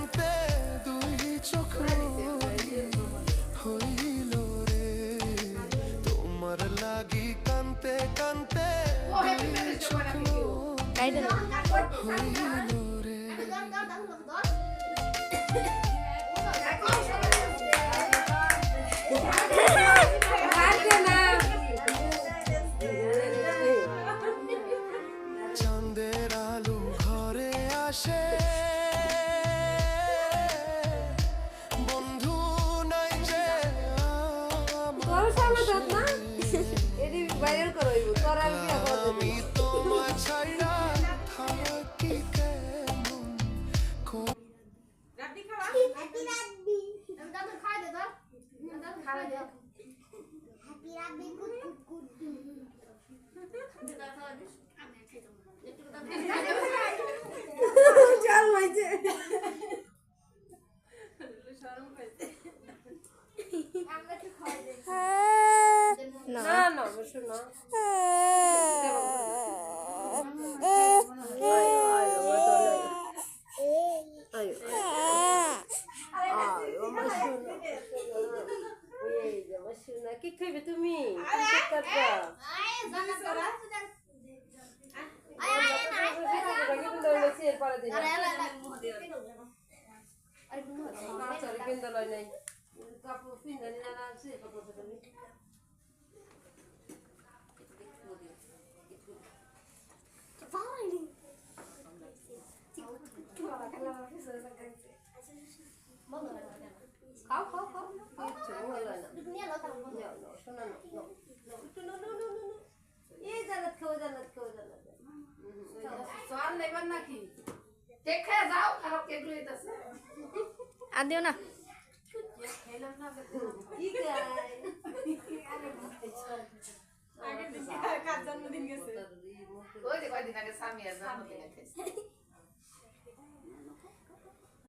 কানতে দুই চোখ হইল রে তোমার লাগি কানতে কানতে দুই চোখ হইল রে চাঁদের আলো ঘরে আসে বন্ধু নাই যে আমি তোমার ছাইড়া থাকি কেমন চল মাইছে না না বসো না কি খাইবে তুমি খাও খাও খাও কিচ্ছু ভালো না শোনা এই জান্নাত খাও সওয়াল নেবেন নাকি কেক খেয়ে যাও খারাপ কেক লইতাছে আর দিও না খেলাম না কি গায় আগে দিন কার জন্মদিন গেছে ওই যে কয়দিন আগে সামিয়ার জন্মদিন গেছে